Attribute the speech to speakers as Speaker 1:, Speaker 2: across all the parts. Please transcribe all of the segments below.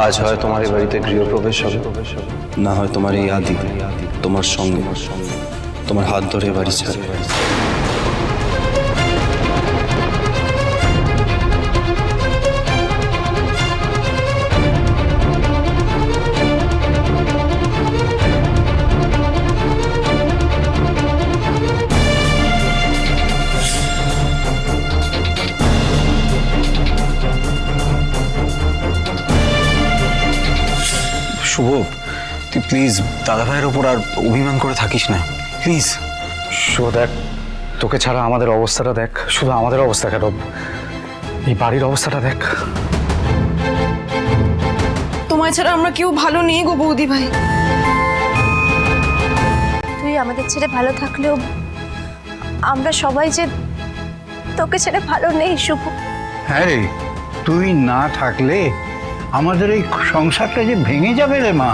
Speaker 1: আজ হয় তোমার এই বাড়িতে গৃহপ্রবেশ হবে, না হয় তোমার এই আদি তোমার সঙ্গে তোমার হাত ধরে বাড়ি ছাড়বে। শুভ, তুই প্লিজ দাদা ভাইয়ের ওপর আর অভিমান করে থাকিস না, প্লিজ।
Speaker 2: শুভ দেখ, তোকে ছাড়া আমাদের অবস্থাটা দেখ, শুধু আমাদের অবস্থা কেন, এই বাড়ির অবস্থাটা দেখ।
Speaker 3: তোমায় ছাড়া আমরা কেউ ভালো নেই গো বৌদি ভাই।
Speaker 4: তুই আমাদের ছেড়ে ভালো থাকলেও আমরা সবাই যে তোকে ছেড়ে ভালো নেই শুভ।
Speaker 5: হ্যাঁ রে, তুই না থাকলে আমাদের এই সংসারটা যে ভেঙে যাবে রে মা।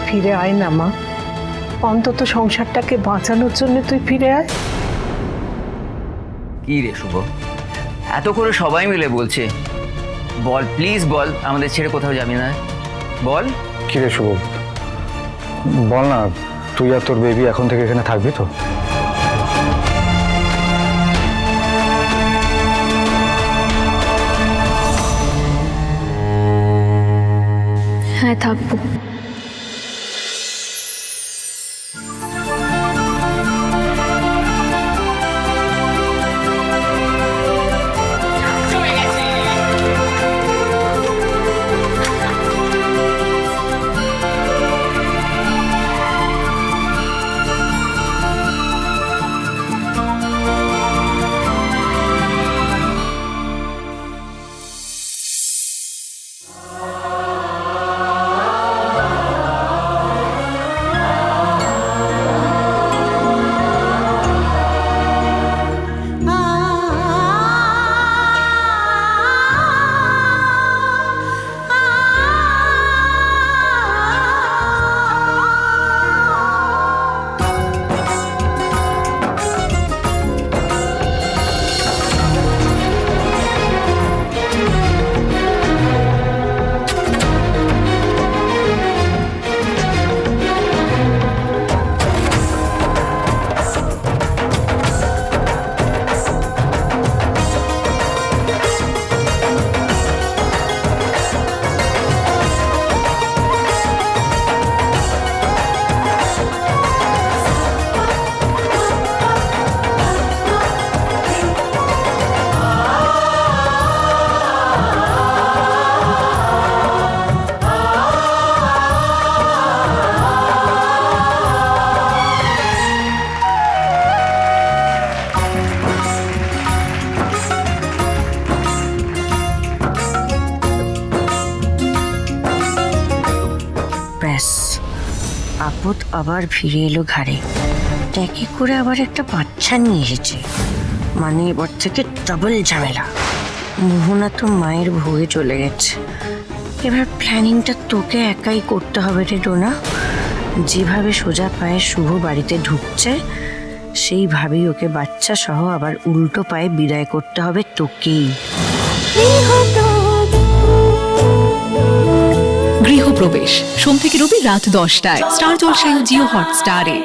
Speaker 6: ফিরে আয় না মা, অন্তত সংসারটাকে বাঁচানোর জন্য তুই ফিরে আয়।
Speaker 7: কি রে শুভ, এত করে সবাই মিলে বলছে, বল প্লিজ বল, আমাদের ছেড়ে কোথাও যাবি না, বল।
Speaker 2: কি রে শুভ, বল না, তুই আর তোর বেবি এখন থেকে এখানে থাকবি তো?
Speaker 4: হ্যাঁ থাকবো।
Speaker 8: ব্যাস, আপদ আবার ফিরে এলো ঘাড়ে। ট্যাকি করে আবার একটা বাচ্চা নিয়ে এসেছে, মানে এবার থেকে ডাবল ঝামেলা। মোহনা তো মায়ের ভোগে চলে গেছে, এবার প্ল্যানিংটা তোকে একাই করতে হবে রে ডোনা। যেভাবে সোজা পায়ে শুভ বাড়িতে ঢুকছে, সেইভাবেই ওকে বাচ্চা সহ আবার উল্টো পায়ে বিদায় করতে হবে তোকেই।
Speaker 9: গৃহপ্রবেশ সোম থেকে রবি রাত 10টায় স্টার জলসায় ও জিও হটস্টারে।